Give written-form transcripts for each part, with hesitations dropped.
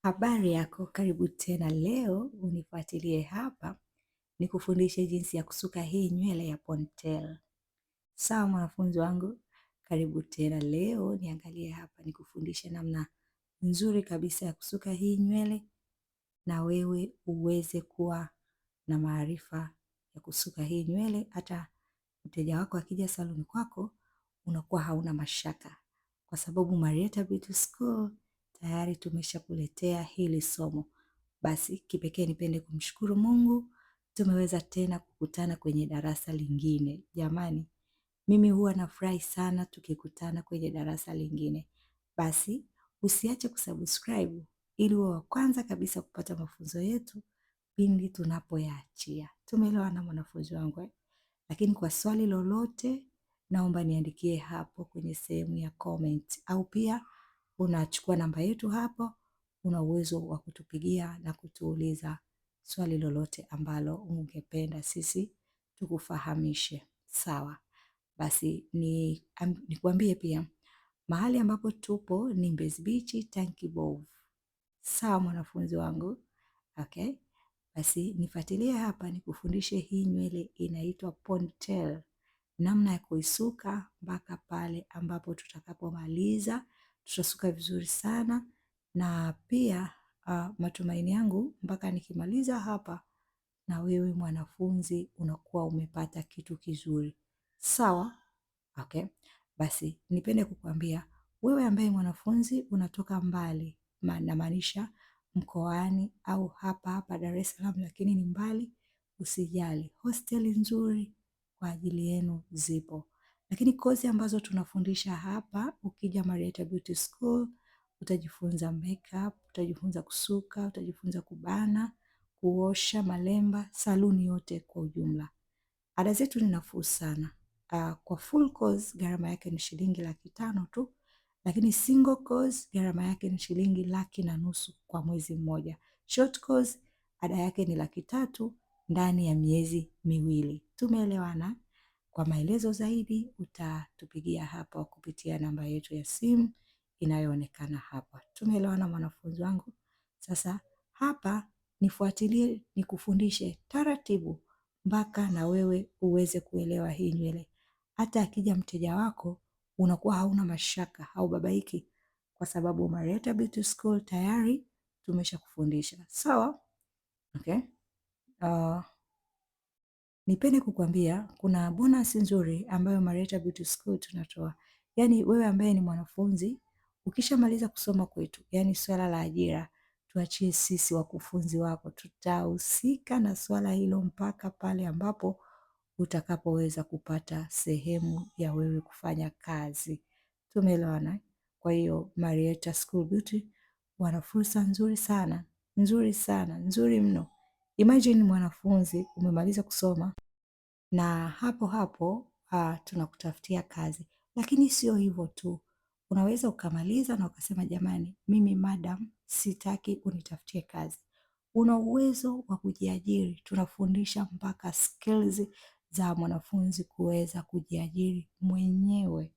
Habari yako, karibu tena. Leo unifuatilie hapa nikufundishe jinsi ya kusuka hii nywele ya ponytail. Sawa mwanafunzi wangu, karibu tena. Leo niangalie hapa nikufundishe namna nzuri kabisa ya kusuka hii nywele na wewe uweze kuwa na maarifa ya kusuka hii nywele. Hata mteja wako akija saluni kwako unakuwa hauna mashaka, kwa sababu Marietha Beauty School tayari tumeshakuletea hili somo. Basi kipekee nipende kumshukuru Mungu, tumeweza tena kukutana kwenye darasa lingine. Jamani, mimi huwa nafurahi sana tukikutana kwenye darasa lingine. Basi usiache kusubscribe ili uwe wa kwanza kabisa kupata mafunzo yetu pindi tunapoyaachia. Tumeelewana mwanafunzi wangu eh? Lakini kwa swali lolote naomba niandikie hapo kwenye sehemu ya comment, au pia unachukua namba yetu hapo, una uwezo wa kutupigia na kutuuliza swali lolote ambalo ungependa sisi tukufahamishe. Sawa. Basi nikuambie pia mahali ambapo tupo ni Mbezi Beach Tankibovu. Sawa mwanafunzi wangu. Okay. Basi nifuatilie hapa nikufundishe hii nywele inaitwa ponytail, namna ya kuisuka mpaka pale ambapo tutakapomaliza. Tutasuka vizuri sana, na pia matumaini yangu mpaka nikimaliza hapa na wewe mwanafunzi unakuwa umepata kitu kizuri. Sawa? Okay. Basi nipende kukuambia wewe ambaye mwanafunzi unatoka mbali, namaanisha mkoani au hapa hapa Dar es Salaam lakini ni mbali, usijali. Hosteli nzuri kwa ajili yenu zipo. Lakini kozi ambazo tunafundisha hapa, ukija Marietha Beauty School utajifunza makeup, utajifunza kusuka, utajifunza kubana, kuosha, malemba, saluni yote kwa ujumla. Ada zetu ni nafuu sana. Kwa full course gharama yake ni shilingi 500,000 tu, lakini single course gharama yake ni shilingi 1,500,000 kwa mwezi mmoja. Short course ada yake ni 300,000 ndani ya miezi miwili. Tumeelewana? Kwa maelezo zaidi utatupigia hapa kupitia namba yetu ya simu inayoonekana hapa. Tumeelewana mwanafunzi wangu? Sasa hapa nifuatilie nikufundishe taratibu mpaka na wewe uweze kuelewa hii nywele. Hata akija mteja wako unakuwa hauna mashaka, haubabaiki, kwa sababu Marietha Beauty School tayari tumeshakufundisha. Sawa? Okay. Nipende kukwambia kuna bonus nzuri ambayo Marietha Beauty School tunatoa. Yaani wewe ambaye ni mwanafunzi ukishamaliza kusoma kwetu, yaani swala la ajira tuachie sisi wakufunzi wako, tutahusika na swala hilo mpaka pale ambapo utakapoweza kupata sehemu ya wewe kufanya kazi. Tumeelewana? Kwa hiyo Marietha School Beauty wana fursa nzuri sana, nzuri sana, nzuri mno. Imagine mwanafunzi umemaliza kusoma na hapo hapo tunakutafutia kazi. Lakini sio hivyo tu, unaweza ukamaliza na ukasema jamani, mimi madam sitaki unitafutie kazi. Una uwezo wa kujiajiri, tunafundisha mpaka skills za mwanafunzi kuweza kujiajiri mwenyewe.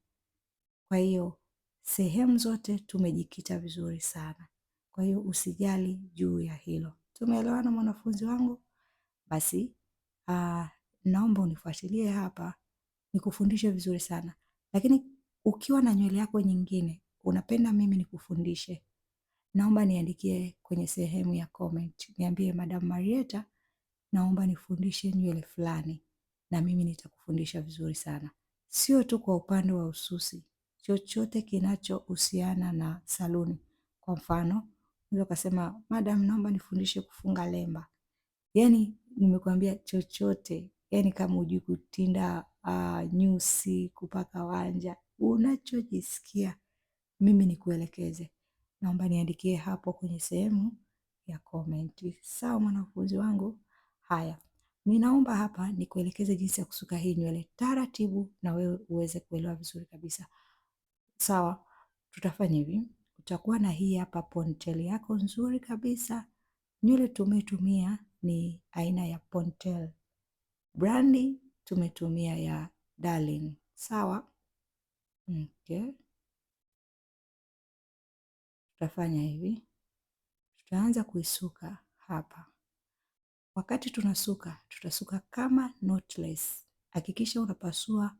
Kwa hiyo sehemu zote tumejikita vizuri sana, kwa hiyo usijali juu ya hilo. Tumeelewana mwanafunzi wangu? Basi naomba unifuatilie hapa nikufundishe vizuri sana. Lakini ukiwa na nywele yako nyingine unapenda mimi nikufundishe, naomba niandikie kwenye sehemu ya comment, niambie Madam Marietha, naomba nifundishe nywele fulani, na mimi nitakufundisha vizuri sana. Sio tu kwa upande wa ususi, chochote kinachohusiana na saluni. Kwa mfano unaweza kusema Madam, naomba nifundishe kufunga lemba. Yaani nimekuambia chochote, yaani kama hujui kutinda nyusi, kupaka wanja, unachojisikia mimi nikuelekeze, naomba niandikie hapo kwenye sehemu ya comment. Sawa mwanafunzi wangu? Haya, ninaomba hapa nikuelekeze jinsi ya kusuka hii nywele taratibu na wewe uweze kuelewa vizuri kabisa. Sawa, tutafanya hivi. Utakuwa na hii hapa ponytail yako nzuri kabisa. Nywele tumetumia ni aina ya ponytail. Brandi tumetumia ya Darling. Sawa? Okay. Tutafanya hivi. tutaanza kuisuka hapa. Wakati tunasuka, tutasuka kama knotless. Hakikisha unapasua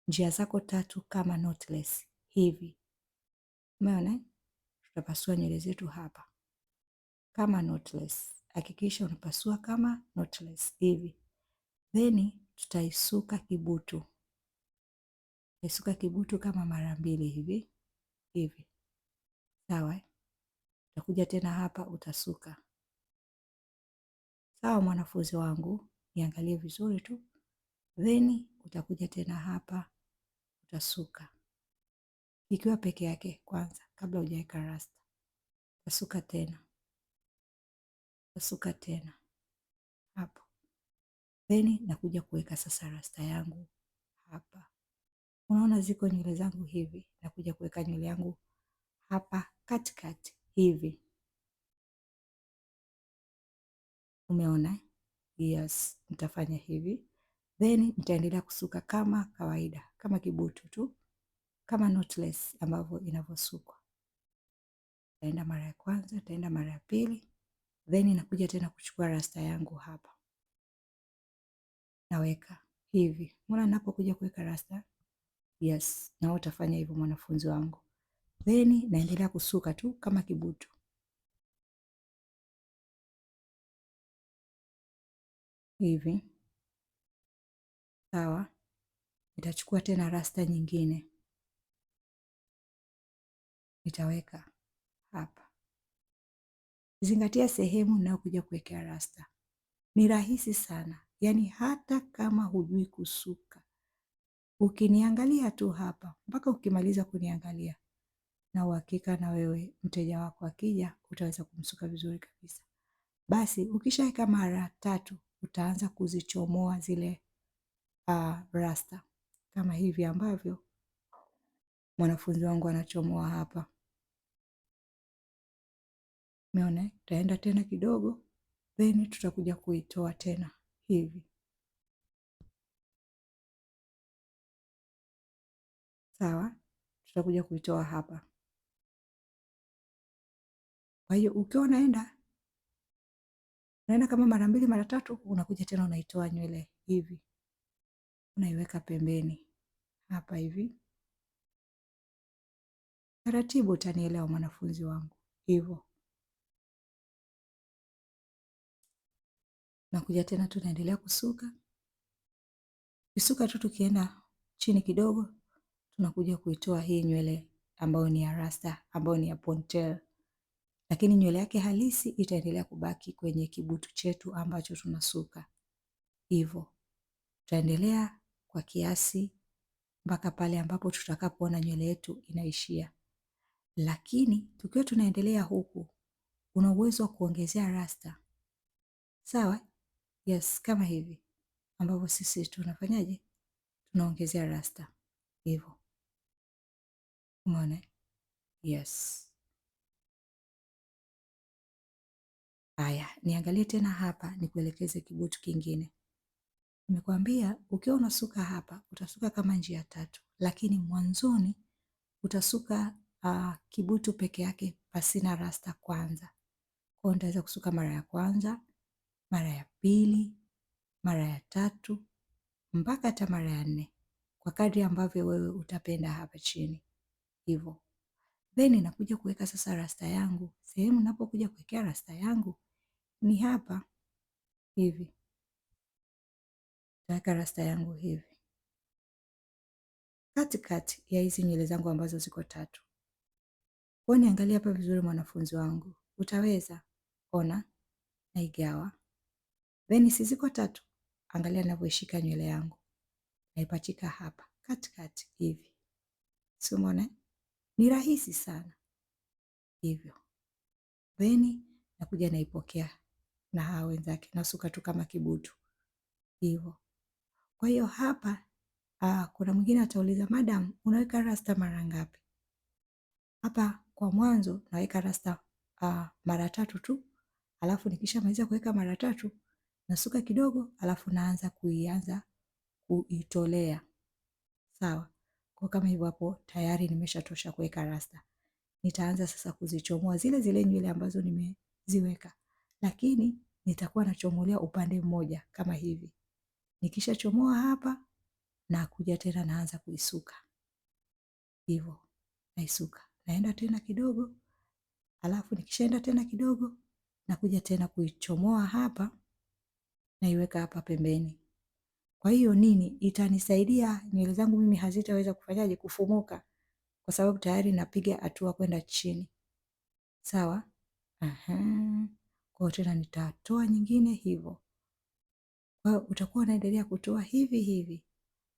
njia zako 3 kama knotless hivi. Umeona? Tutapasua nywele zetu hapa kama knotless. Hakikisha unapasua kama knotless hivi. Then tutaisuka kibutu. Isuka kibutu kama mara 2 hivi hivi. Sawa? Utakuja tena hapa utasuka. Sawa mwanafunzi wangu, niangalie vizuri tu. Then utakuja tena hapa utasuka. Ikiwa peke yake kwanza kabla hujaweka rasta. Utasuka tena. Utasuka tena. Hapo. Then nakuja kuweka sasa rasta yangu hapa. Unaona ziko nywele zangu hivi, nakuja kuweka nywele yangu hapa katikati hivi. Umeona? Yes, nitafanya hivi. Then nitaendelea kusuka kama kawaida, kama kibutu tu, kama knotless ambavyo inavyosukwa. Taenda mara ya kwanza, taenda mara ya pili, then nakuja tena kuchukua rasta yangu hapa. Naweka hivi. Mbona ninapokuja kuweka rasta? Yes, na utafanya hivyo mwanafunzi wangu. Then naendelea kusuka tu kama kibutu. Hivi. Sawa. Nitachukua tena rasta nyingine. Nitaweka hapa. Zingatia sehemu ninayokuja kuwekea rasta. Ni rahisi sana. Yaani hata kama hujui kusuka. Ukiniangalia tu hapa, mpaka ukimaliza kuniangalia. Na uhakika na wewe mteja wako akija, utaweza kumsuka vizuri kabisa. Basi, ukishaweka mara 3, utaanza kuzichomoa zile rasta. Kama hivi ambavyo mwanafunzi wangu anachomoa hapa. Umeona? Tutaenda tena kidogo, then tutakuja kuitoa tena hivi. Sawa? Tutakuja kuitoa hapa. Kwa hiyo ukiwa unaenda kama mara 2 mara 3, unakuja tena unaitoa nywele hivi. Unaiweka pembeni hapa hivi. Taratibu utanielewa mwanafunzi wangu. Hivyo. Nakuja tena tunaendelea kusuka. Kisuka tu tukienda chini kidogo, tunakuja kuitoa hii nywele ambayo ni ya rasta, ambayo ni ya ponytail. Lakini nywele yake halisi itaendelea kubaki kwenye kibutu chetu ambacho tunasuka. Hivyo. Tutaendelea kwa kiasi mpaka pale ambapo tutakapoona nywele yetu inaishia. Lakini tukiwa tunaendelea huku, una uwezo wa kuongezea rasta. Sawa? Yes, kama hivi. Ambavyo sisi tunafanyaje? Tunaongezea rasta. Hivyo. Umeona? Yes. Haya, niangalie tena hapa nikuelekeze kibutu kingine. Nimekwambia ukiwa unasuka hapa, utasuka kama njia 3, lakini mwanzoni utasuka kibutu peke yake pasina rasta kwanza. Kwa hiyo nitaweza kusuka mara ya kwanza, mara ya pili, mara ya 3, mpaka hata mara ya 4. Kwa kadri ambavyo wewe utapenda hapa chini. Hivyo. Then nakuja kuweka sasa rasta yangu. Sehemu ninapokuja kuwekea rasta yangu ni hapa hivi. Naweka rasta yangu hivi. Katikati ya hizi nywele zangu ambazo ziko 3. Kwa niangalia hapa vizuri mwanafunzi wangu. Utaweza? Ona naigawa. Then si ziko 3. Angalia ninavyoishika nywele yangu. Naipachika hapa katikati hivi. Si umeona? Ni rahisi sana. Hivyo. Then nakuja naipokea na hawa wenzake. Nasuka tu kama kibutu. Hivyo. Kwa hiyo hapa kuna mwingine atauliza, madam, unaweka rasta mara ngapi? Hapa kwa mwanzo naweka rasta mara 3 tu. Alafu nikishamaliza kuweka mara 3, nasuka kidogo, alafu naanza kuitolea. Sawa? Kwa kama hivyo hapo tayari nimeshatosha kuweka rasta. nitaanza sasa kuzichomoa zile zile nywele ambazo nimeziweka, lakini nitakuwa nachomolea upande mmoja kama hivi. Nikishachomoa hapa na kuja tena naanza kuisuka hivyo, naisuka naenda tena kidogo, alafu nikishaenda tena kidogo nakuja tena kuichomoa hapa, naiweka hapa pembeni. Kwa hiyo nini, itanisaidia nywele zangu mimi hazitaweza kufanyaje, kufumuka, kwa sababu tayari napiga hatua kwenda chini. Sawa? Kwa tena nitatoa nyingine hivyo. Kwa hiyo utakuwa unaendelea kutoa hivi hivi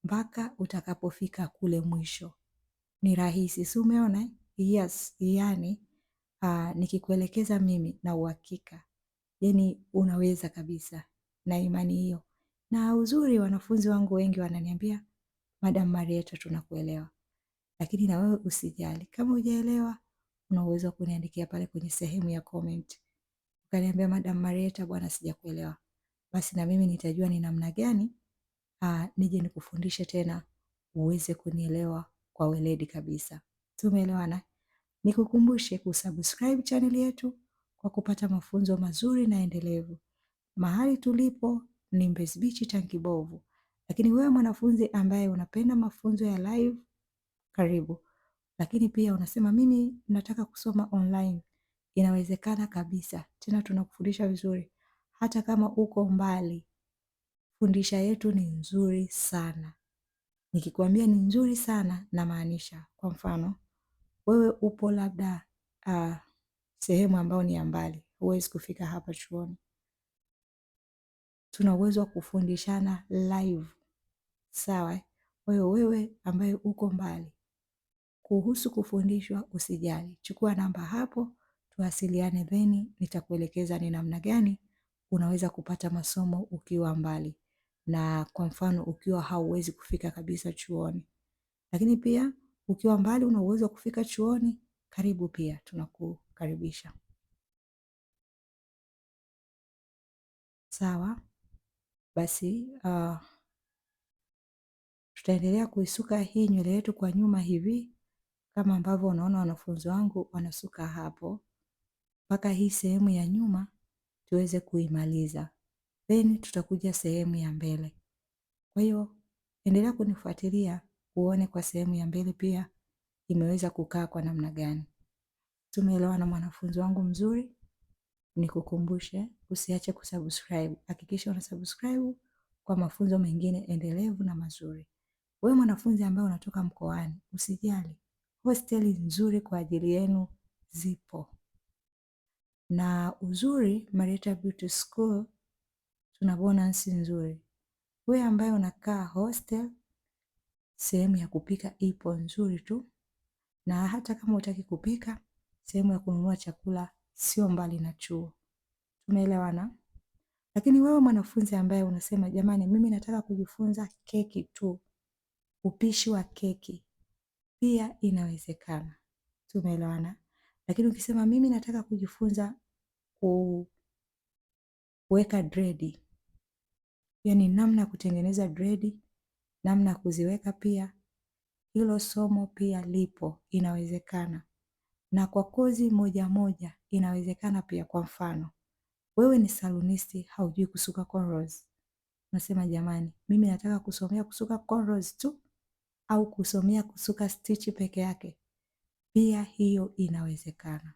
mpaka utakapofika kule mwisho. Ni rahisi, si umeona? Yes, yani nikikuelekeza mimi na uhakika, yani unaweza kabisa, na imani hiyo. Na uzuri wanafunzi wangu wengi wananiambia, Madam Marietha, tunakuelewa. Lakini na wewe usijali, kama hujaelewa una uwezo wa kuniandikia pale kwenye sehemu ya comment. Ukaniambia, Madam Marietha, bwana sijakuelewa. Basi na mimi nitajua ni namna gani nije nikufundishe tena uweze kunielewa kwa weledi kabisa. Tumeelewana? Nikukumbushe kusubscribe channel yetu kwa kupata mafunzo mazuri na endelevu. Mahali tulipo ni Mbezi Beach Tankibovu. Lakini wewe mwanafunzi ambaye unapenda mafunzo ya live, karibu. Lakini pia unasema mimi nataka kusoma online, inawezekana kabisa. Tena tunakufundisha vizuri. Hata kama uko mbali, fundisha yetu ni nzuri sana. Nikikwambia ni nzuri sana namaanisha. Kwa mfano, wewe upo labda sehemu ambayo ni ya mbali, huwezi kufika hapa chuoni. Tuna uwezo wa kufundishana live. Sawa? Kwa hiyo wewe ambaye uko mbali, kuhusu kufundishwa usijali. Chukua namba hapo, tuwasiliane, then nitakuelekeza ni namna gani unaweza kupata masomo ukiwa mbali. Na kwa mfano ukiwa hauwezi kufika kabisa chuoni. Lakini pia ukiwa mbali una uwezo wa kufika chuoni, karibu pia tunakukaribisha. Sawa? Basi tutaendelea kuisuka hii nywele yetu kwa nyuma hivi kama ambavyo unaona wanafunzi wangu wanasuka hapo, mpaka hii sehemu ya nyuma tuweze kuimaliza. Then tutakuja sehemu ya mbele. Kwa hiyo endelea kunifuatilia uone kwa sehemu ya mbele pia imeweza kukaa kwa namna gani. Tumeelewana mwanafunzi wangu mzuri? Nikukumbushe usiache kusubscribe. Hakikisha una subscribe kwa mafunzo mengine endelevu na mazuri. Wewe mwanafunzi ambaye unatoka mkoani, usijali. Hosteli nzuri kwa ajili yenu zipo. Na uzuri Marietha Beauty School tuna bonus nzuri. Wewe ambaye unakaa hostel, sehemu ya kupika ipo nzuri tu. Na hata kama hutaki kupika, sehemu ya kununua chakula sio mbali na chuo. Tumeelewana? Lakini wewe mwanafunzi ambaye unasema jamani, mimi nataka kujifunza keki tu, upishi wa keki, pia inawezekana. Tumeelewana? Lakini ukisema mimi nataka kujifunza kuweka dredi, yani namna ya kutengeneza dredi, namna ya kuziweka pia, hilo somo pia lipo, inawezekana. Na kwa kozi moja moja inawezekana pia. Kwa mfano, wewe ni salonisti, haujui kusuka cornrows. Unasema jamani, mimi nataka kusomea kusuka cornrows tu au kusomea kusuka stitch peke yake. Pia hiyo inawezekana.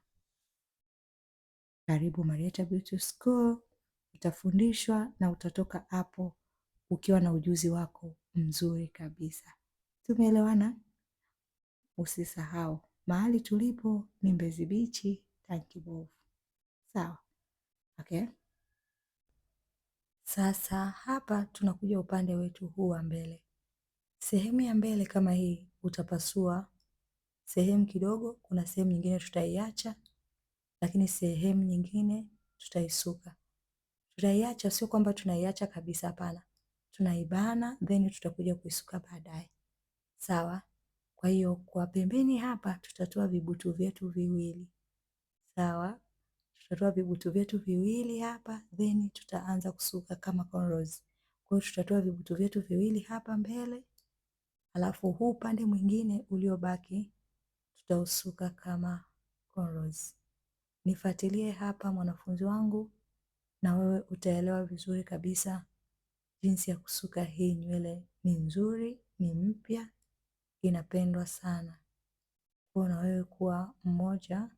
Karibu Marietha Beauty School, utafundishwa na utatoka hapo ukiwa na ujuzi wako mzuri kabisa. Tumeelewana? Usisahau, mahali tulipo ni Mbezi Beach Tankibovu. Sawa? Okay? Sasa hapa tunakuja upande wetu huu wa mbele. Sehemu ya mbele kama hii utapasua sehemu kidogo, kuna sehemu nyingine tutaiacha, lakini sehemu nyingine tutaisuka. Tutaiacha sio kwamba tunaiacha kabisa, hapana. Tunaibana then tutakuja kuisuka baadaye. Sawa? Kwa hiyo kwa pembeni hapa tutatoa vibutu vyetu viwili. Sawa? Tutatoa vibutu vyetu viwili hapa, then tutaanza kusuka kama cornrows. Kwa hiyo tutatoa vibutu vyetu viwili hapa mbele, alafu huu upande mwingine uliobaki tutausuka kama cornrows. Nifuatilie hapa mwanafunzi wangu, na wewe utaelewa vizuri kabisa jinsi ya kusuka hii nywele. Ni nzuri, ni mpya, inapendwa sana. Kwa na wewe kuwa mmoja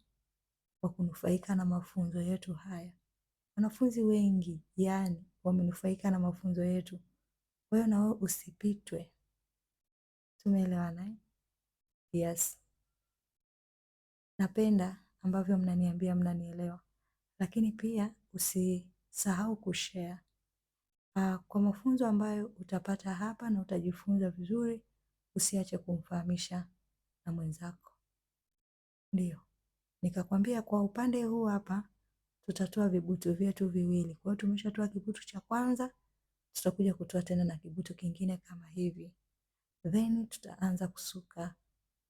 wa kunufaika na mafunzo yetu haya. Wanafunzi wengi wamenufaika na mafunzo yetu. Kwa hiyo na wewe usipitwe. Tumeelewana eh? Yes. Napenda ambavyo mnaniambia mnanielewa. Lakini pia usisahau kushare. Kwa mafunzo ambayo utapata hapa na utajifunza vizuri, usiache kumfahamisha na mwenzako. Ndio. Nikakwambia kwa upande huu hapa tutatoa vibutu vyetu viwili. Kwa hiyo tumeshatoa kibutu cha kwanza, tutakuja kutoa tena na kibutu kingine kama hivi. Then tutaanza kusuka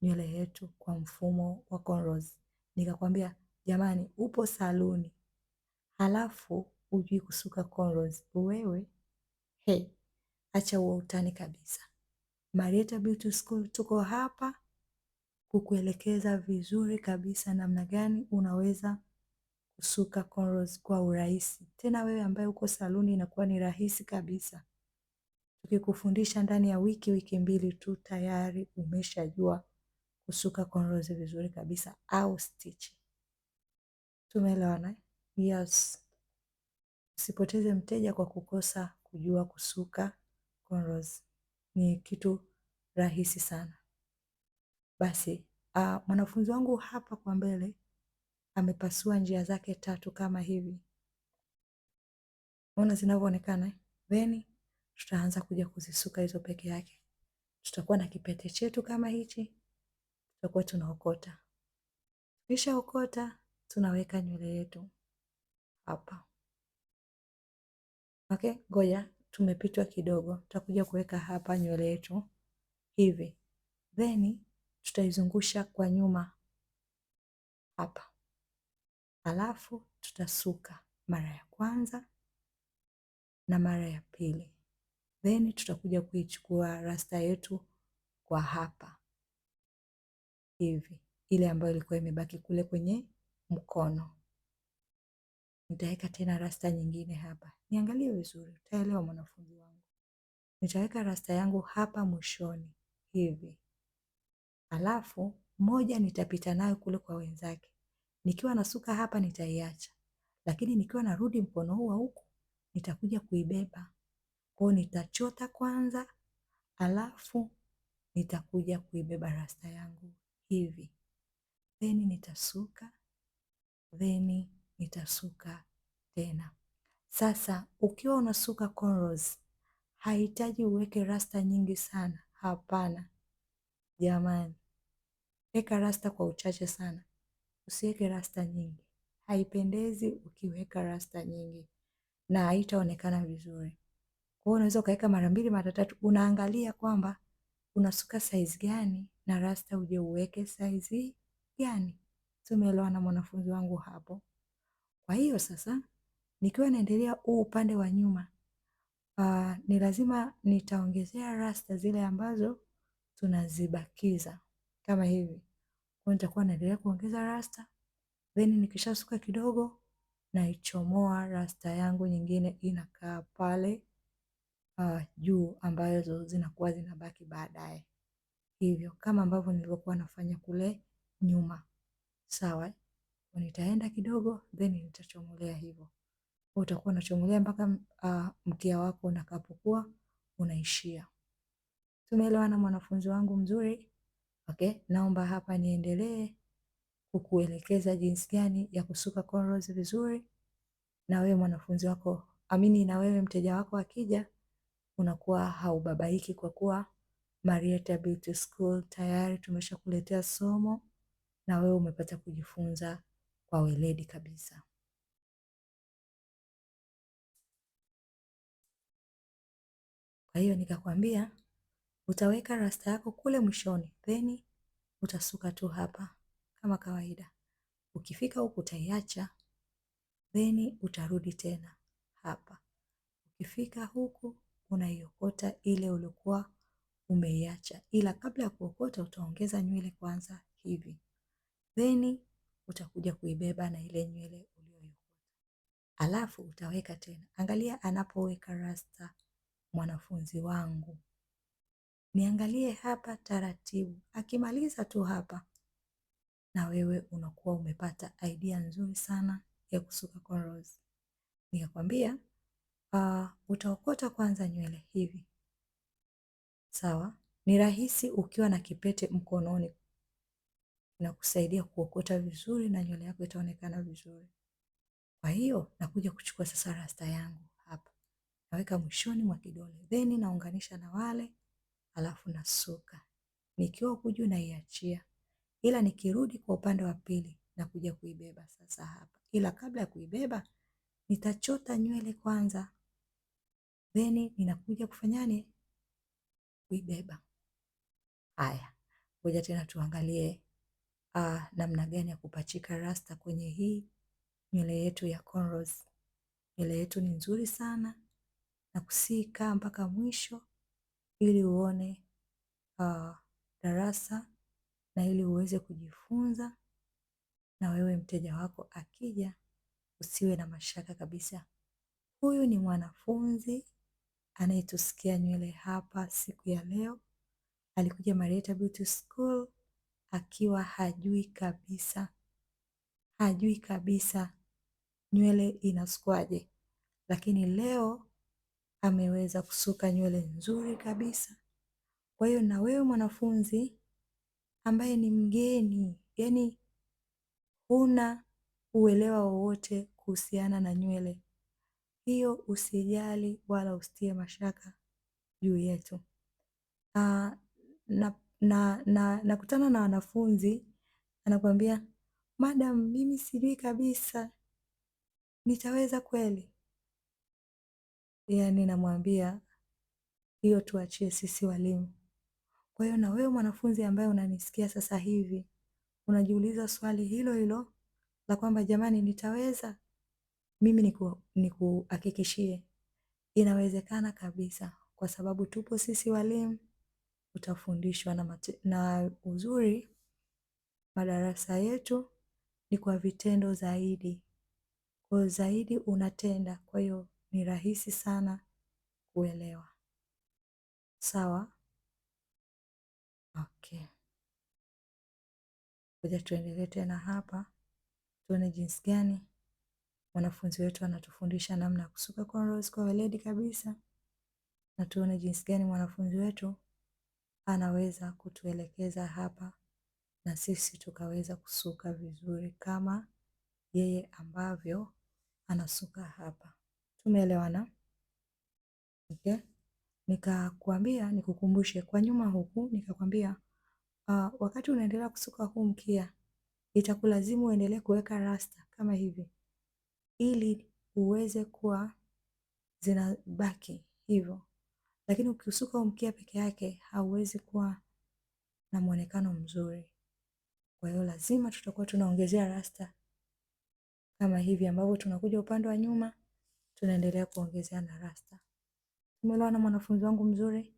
nywele yetu kwa mfumo wa cornrows. Nikakwambia jamani, upo saluni halafu hujui kusuka cornrows wewe, acha huo utani kabisa. Marietha Beauty School tuko hapa kukuelekeza vizuri kabisa namna gani unaweza kusuka cornrows kwa urahisi. Tena wewe ambaye uko saluni inakuwa ni rahisi kabisa. Tukikufundisha ndani ya wiki mbili tu tayari umeshajua kusuka cornrows vizuri kabisa au stitch. Tumeelewana? Yes. Usipoteze mteja kwa kukosa kujua kusuka cornrows. Ni kitu rahisi sana. Basi, mwanafunzi wangu hapa kwa mbele amepasua njia zake 3 kama hivi. Unaona zinavyoonekana? Then tutaanza kuja kuzisuka hizo peke yake. Tutakuwa na kipete chetu kama hichi. Tutakuwa tunaokota. Kisha okota, tunaweka nywele yetu hapa. Okay, ngoja tumepitwa kidogo. Tutakuja kuweka hapa nywele yetu hivi. Then tutaizungusha kwa nyuma hapa. Halafu tutasuka mara ya kwanza na mara ya pili. Then tutakuja kuichukua rasta yetu kwa hapa hivi, ile ambayo ilikuwa imebaki kule kwenye mkono. Nitaweka tena rasta nyingine hapa. Niangalie vizuri, utaelewa mwanafunzi wangu. Nitaweka rasta yangu hapa mwishoni hivi. Halafu moja nitapita nayo kule kwa wenzake. Nikiwa nasuka hapa nitaiacha. Lakini nikiwa narudi mkono huu wa huku nitakuja kuibeba. Kwa hiyo nitachota kwanza, halafu nitakuja kuibeba rasta yangu hivi. Then nitasuka, then nitasuka tena. Sasa ukiwa unasuka cornrows haihitaji uweke rasta nyingi sana. Hapana jamani, weka rasta kwa uchache sana, usiweke rasta nyingi. Haipendezi ukiweka rasta nyingi na haitaonekana vizuri. Kwa hiyo unaweza ukaweka mara 2 mara 3. Unaangalia kwamba unasuka size gani na rasta uje uweke size gani. Tumeelewana mwanafunzi wangu hapo? Kwa hiyo sasa nikiwa naendelea huu upande wa nyuma, ni lazima nitaongezea rasta zile ambazo tunazibakiza kama hivi. Kwa nitakuwa naendelea kuongeza rasta, then nikishasuka kidogo naichomoa rasta yangu nyingine inakaa pale juu, ambazo zinakuwa zinabaki baadaye. Hivyo kama ambavyo nilivyokuwa nafanya kule nyuma. Sawa? Nitaenda kidogo then nitachomolea hivyo. Utakuwa unachomolea mpaka mkia wako unakapokuwa unaishia. Tumeelewana mwanafunzi wangu mzuri? Okay, naomba hapa niendelee kukuelekeza jinsi gani ya kusuka cornrows vizuri, na wewe mwanafunzi wako na wewe mteja wako akija unakuwa haubabaiki, kwa kuwa Marietha Beauty School tayari tumeshakuletea somo na wewe umepata kujifunza kwa weledi kabisa. Kwa hiyo nikakwambia utaweka rasta yako kule mwishoni, then utasuka tu hapa kama kawaida. Ukifika huku utaiacha, then utarudi tena hapa. Ukifika huku unaiokota ile uliokuwa umeiacha, ila kabla ya kuokota utaongeza nywele kwanza hivi. Then utakuja kuibeba na ile nywele uliyoiokota, alafu utaweka tena. Angalia anapoweka rasta mwanafunzi wangu, niangalie hapa taratibu. Akimaliza tu hapa, na wewe unakuwa umepata idea nzuri sana ya kusuka cornrows. Nikakwambia utaokota kwanza nywele hivi, sawa? Ni rahisi ukiwa na kipete mkononi, na kusaidia kuokota vizuri na nywele yako itaonekana vizuri. Kwa hiyo nakuja kuchukua sasa rasta yangu hapa, naweka mwishoni mwa kidole, then naunganisha na wale, alafu nasuka. Nikiwa huku juu naiachia, ila nikirudi kwa upande wa pili nakuja kuibeba sasa hapa. Ila kabla ya kuibeba nitachota nywele kwanza, then ninakuja kufanyani? Kuibeba. Haya, ngoja tena tuangalie namna gani ya kupachika rasta kwenye hii nywele yetu ya cornrows. Nywele yetu ni nzuri sana, na kusika mpaka mwisho ili uone darasa na ili uweze kujifunza, na wewe mteja wako akija usiwe na mashaka kabisa. Huyu ni mwanafunzi anayetusikia nywele hapa siku ya leo. Alikuja Marietha Beauty School akiwa hajui kabisa nywele inasukwaje, lakini leo ameweza kusuka nywele nzuri kabisa. Kwa hiyo na wewe mwanafunzi ambaye ni mgeni, yani huna uelewa wowote kuhusiana na nywele, hiyo usijali wala usitie mashaka juu yetu. Nakutana na wanafunzi anakuambia, madam, mimi sijui kabisa, nitaweza kweli? Yani namwambia hiyo tuachie sisi walimu. Kwa hiyo na wewe mwanafunzi ambaye unanisikia sasa hivi, unajiuliza swali hilo hilo la kwamba jamani, nitaweza? Mimi nikuhakikishie inawezekana kabisa, kwa sababu tupo sisi walimu. Utafundishwa na uzuri madarasa yetu ni kwa vitendo zaidi, kwa zaidi unatenda, kwa hiyo ni rahisi sana kuelewa. Sawa? Okay. Ngoja tuendelee tena hapa, tuone jinsi gani mwanafunzi wetu anatufundisha namna ya kusuka cornrows kwa weledi kabisa, na tuone jinsi gani mwanafunzi wetu anaweza kutuelekeza hapa na sisi tukaweza kusuka vizuri kama yeye ambavyo anasuka hapa. Tumeelewana? Okay. Nikukumbushe kwa nyuma huku, nikakwambia wakati unaendelea kusuka huu mkia itakulazimu uendelee kuweka rasta kama hivi, ili uweze kuwa zinabaki hivyo, lakini ukisuka huu mkia peke yake hauwezi kuwa na muonekano mzuri. Kwa hiyo lazima tutakuwa tunaongezea rasta kama hivi, ambavyo tunakuja upande wa nyuma tunaendelea kuongezea na rasta. Umeelewana mwanafunzi wangu mzuri?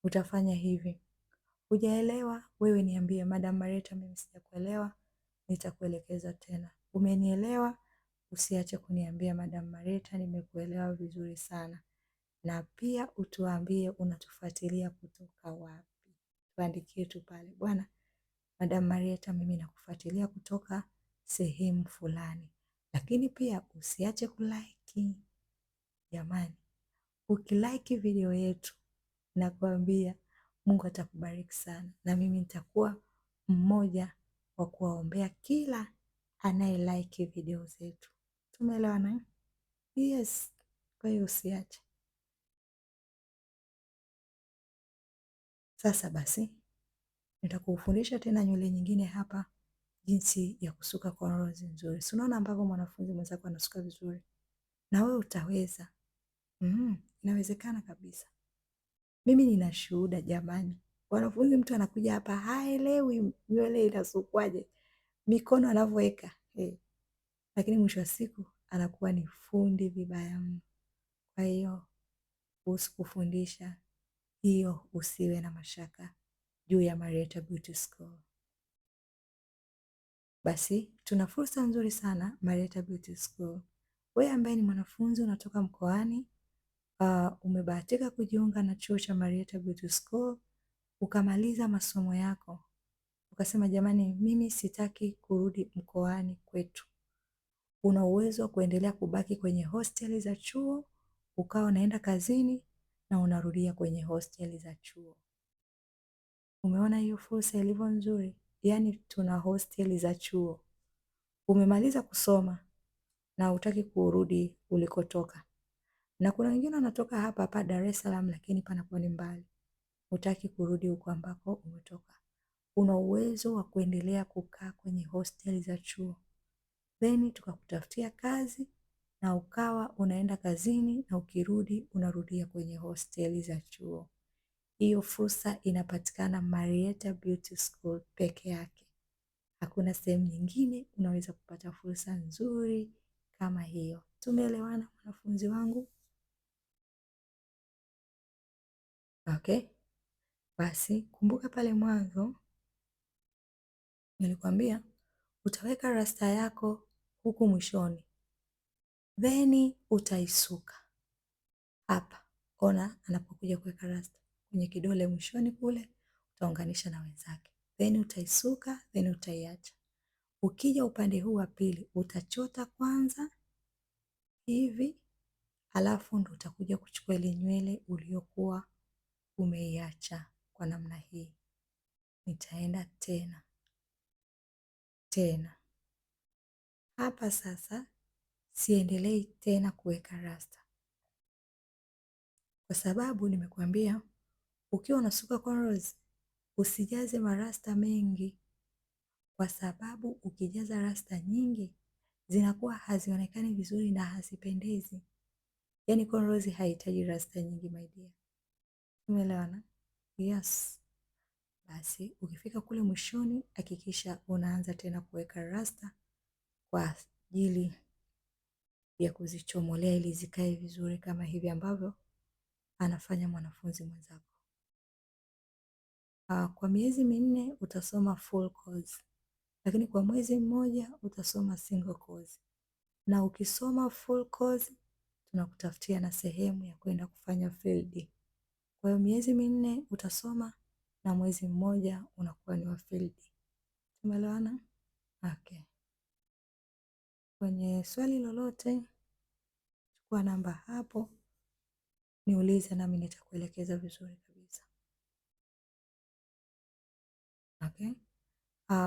Utafanya hivi. Hujaelewa wewe niambie, Madam Marietha, mimi sijakuelewa, nitakuelekeza tena. Umenielewa? Usiache kuniambia Madam Marietha, nimekuelewa vizuri sana. Na pia utuambie unatufuatilia kutoka wapi. Tuandikie tu pale, bwana Madam Marietha, mimi nakufuatilia kutoka sehemu fulani. Lakini pia usiache kulike. Jamani, ukilike video yetu nakwambia Mungu atakubariki sana, na mimi nitakuwa mmoja wa kuwaombea kila anayelike video zetu. Tumeelewana? Yes. Kwa hiyo usiache. Sasa basi nitakufundisha tena nywele nyingine hapa, jinsi ya kusuka cornrows nzuri. Si unaona ambavyo mwanafunzi mwenzako anasuka vizuri? Na wewe utaweza. Inawezekana kabisa. Mimi nina shuhuda jamani. Wanafunzi, mtu anakuja hapa haelewi nywele inasukwaje, mikono anavyoweka, lakini mwisho wa siku anakuwa ni fundi vibaya mno. Kwa hiyo kuhusu kufundisha, hiyo usiwe na mashaka juu ya Marietha Beauty School. Basi tuna fursa nzuri sana Marietha Beauty School. Wewe ambaye ni mwanafunzi unatoka mkoani, umebahatika kujiunga na chuo cha Marietha Beauty School, ukamaliza masomo yako, ukasema jamani, mimi sitaki kurudi mkoani kwetu. Una uwezo wa kuendelea kubaki kwenye hosteli za chuo, ukawa unaenda kazini na unarudia kwenye hosteli za chuo. Umeona hiyo fursa ilivyo nzuri? Yaani tuna hosteli za chuo. Umemaliza kusoma na hutaki kurudi ulikotoka. Na kuna wengine wanatoka hapa hapa Dar es Salaam lakini panakuwa ni mbali. Hutaki kurudi huko ambako umetoka. Una uwezo wa kuendelea kukaa kwenye hosteli za chuo. Then tukakutafutia kazi na ukawa unaenda kazini na ukirudi unarudia kwenye hosteli za chuo. Hiyo fursa inapatikana Marietha Beauty School peke yake. Hakuna sehemu nyingine unaweza kupata fursa nzuri kama hiyo. Tumeelewana wanafunzi wangu? Okay. Basi kumbuka pale mwanzo nilikwambia utaweka rasta yako huku mwishoni, then utaisuka hapa. Ona anapokuja kuweka rasta kwenye kidole mwishoni kule, utaunganisha na wenzake, then utaisuka, then utaiacha. Ukija upande huu wa pili utachota kwanza hivi, alafu ndo utakuja kuchukua ile nywele uliokuwa umeiacha kwa namna hii. Nitaenda tena hapa sasa. Siendelei tena kuweka rasta kwa sababu nimekuambia ukiwa unasuka cornrows usijaze marasta mengi, kwa sababu ukijaza rasta nyingi zinakuwa hazionekani vizuri na hazipendezi. Yaani cornrows haihitaji rasta nyingi my dear. Umeelewana? Yes. Basi ukifika kule mwishoni hakikisha unaanza tena kuweka rasta kwa ajili ya kuzichomolea ili zikae vizuri kama hivi ambavyo anafanya mwanafunzi mwenzako. Kwa miezi minne utasoma full course, lakini kwa mwezi mmoja utasoma single course. Na ukisoma full course tunakutafutia na sehemu ya kwenda kufanya field. Kwa hiyo miezi minne utasoma na mwezi mmoja unakuwa ni wa field. Tumeelewana? Okay. Kwenye swali lolote chukua namba hapo niulize, nami nitakuelekeza vizuri kabisa. Okay.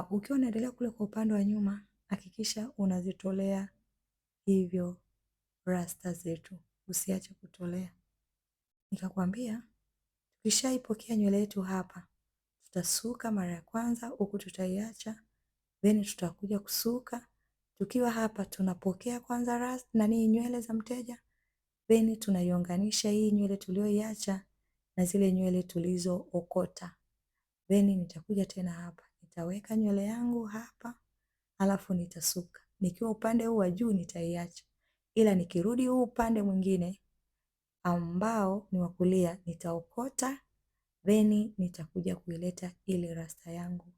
Ukiwa unaendelea kule kwa upande wa nyuma, hakikisha unazitolea hivyo rasta zetu, usiache kutolea. Nikakwambia tukishaipokea nywele yetu hapa, tutasuka mara ya kwanza, huku tutaiacha, then tutakuja kusuka. Tukiwa hapa tunapokea kwanza rasta nywele za mteja, then tunaiunganisha hii nywele tulioiacha na zile nywele tulizookota. Then nitakuja tena hapa, nitaweka nywele yangu hapa, alafu nitasuka. Nikiwa upande huu wa juu nitaiacha, ila nikirudi huu upande mwingine ambao ni wa kulia nitaokota, then nitakuja kuileta ile rasta yangu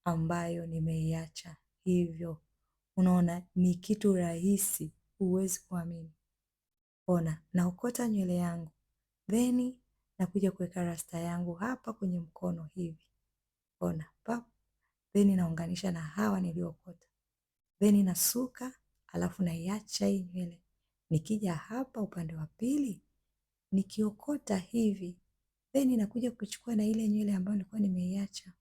ambayo nimeiacha. Hivyo unaona ni kitu rahisi, huwezi kuamini. Ona, naokota nywele yangu, then nakuja kuweka rasta yangu hapa kwenye mkono hivi. Ona, pap, then naunganisha na hawa niliokota, then nasuka, alafu naiacha hii nywele. Nikija hapa upande wa pili nikiokota hivi, then nakuja kuchukua na ile nywele ambayo nilikuwa nimeiacha.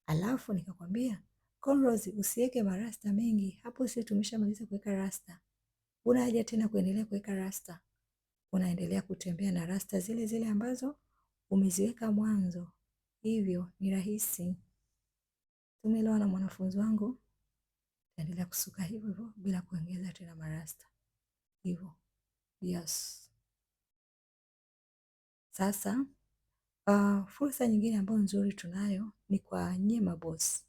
Alafu nikakwambia cornrows usiweke marasta mengi. Hapo sisi tumeshamaliza kuweka rasta. Una haja tena kuendelea kuweka rasta. Unaendelea kutembea na rasta zile zile ambazo umeziweka mwanzo. Hivyo ni rahisi. Tumeelewana mwanafunzi wangu? Endelea kusuka hivyo hivyo bila kuongeza tena marasta. Hivyo. Yes. Sasa fursa nyingine ambayo nzuri tunayo ni kwa nyie mabosi.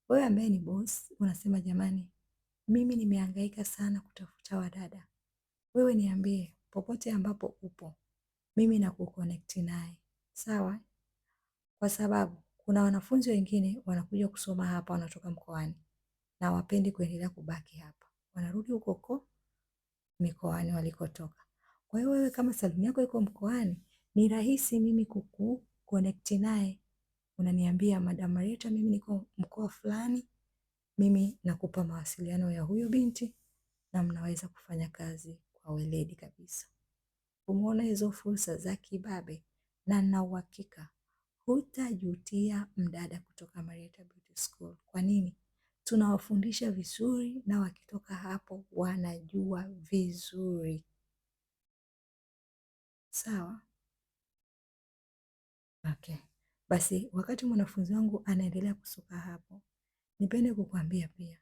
Wewe ambaye ni boss unasema jamani, mimi nimehangaika sana kutafuta wadada. Wewe niambie popote ambapo upo, mimi nakuconnect naye. Sawa? Kwa sababu kuna wanafunzi wengine wanakuja kusoma hapa wanatoka mkoani. na wapendi kuendelea kubaki hapa, wanarudi huko mikoani walikotoka. Kwa hiyo wewe kama saluni yako iko mkoani, ni rahisi mimi connect naye. Unaniambia Madam Marietha, mimi niko mkoa fulani, mimi nakupa mawasiliano ya huyo binti na mnaweza kufanya kazi kwa weledi kabisa. Umeona hizo fursa za kibabe, na nina uhakika hutajutia mdada kutoka Marietha Beauty School. Kwa nini? Tunawafundisha vizuri na wakitoka hapo wanajua vizuri. Sawa? Okay. Basi wakati mwanafunzi wangu anaendelea kusuka hapo, nipende kukuambia pia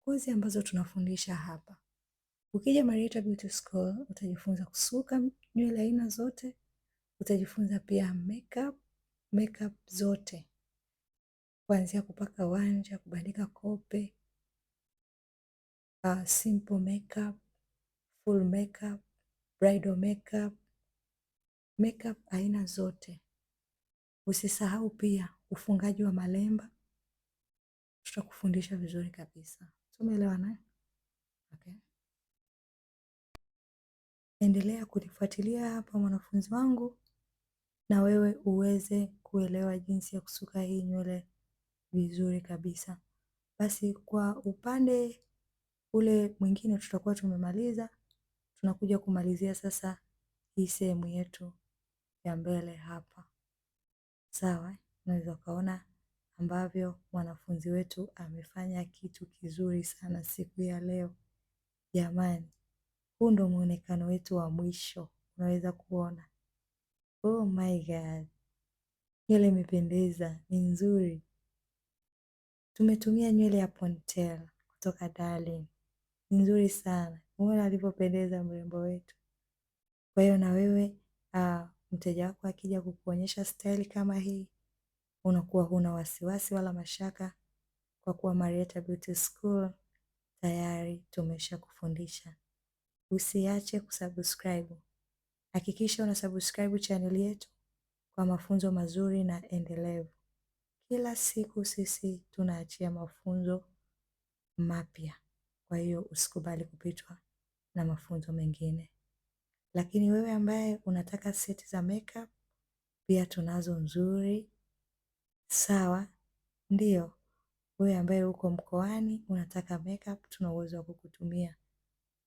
kozi ambazo tunafundisha hapa. Ukija Marietha Beauty School utajifunza kusuka nywele aina zote, utajifunza pia makeup zote, kuanzia kupaka wanja, kubandika kope, simple makeup, full makeup, bridal makeup aina zote. Usisahau pia ufungaji wa malemba, tutakufundisha vizuri kabisa. Tumeelewana? Okay. Endelea kunifuatilia hapa mwanafunzi wangu, na wewe uweze kuelewa jinsi ya kusuka hii nywele vizuri kabisa. Basi kwa upande ule mwingine tutakuwa tumemaliza, tunakuja kumalizia sasa hii sehemu yetu ya mbele hapa. Sawa, unaweza ukaona ambavyo mwanafunzi wetu amefanya kitu kizuri sana siku ya leo. Jamani, huu ndo muonekano wetu wa mwisho, unaweza kuona. Oh my God, nywele imependeza, ni nzuri. Tumetumia nywele ya ponytail kutoka Darling, ni nzuri sana. Umeona alivyopendeza mrembo wetu. Kwa hiyo na wewe mteja wako akija kukuonyesha style kama hii, unakuwa huna wasiwasi wala mashaka, kwa kuwa Marietha Beauty School tayari tumesha kufundisha. Usiache kusubscribe. Hakikisha una subscribe channel yetu kwa mafunzo mazuri na endelevu. Kila siku sisi tunaachia mafunzo mapya. Kwa hiyo usikubali kupitwa na mafunzo mengine. Lakini wewe ambaye unataka seti za makeup pia tunazo nzuri. Sawa? Ndio. Wewe ambaye uko mkoani unataka makeup, tuna uwezo wa kukutumia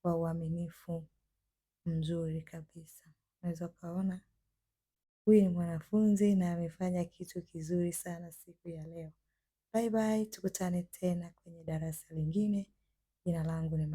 kwa uaminifu mzuri kabisa. Unaweza ukaona huyu ni mwanafunzi na amefanya kitu kizuri sana siku ya leo. Bye bye, tukutane tena kwenye darasa lingine. Jina langu ni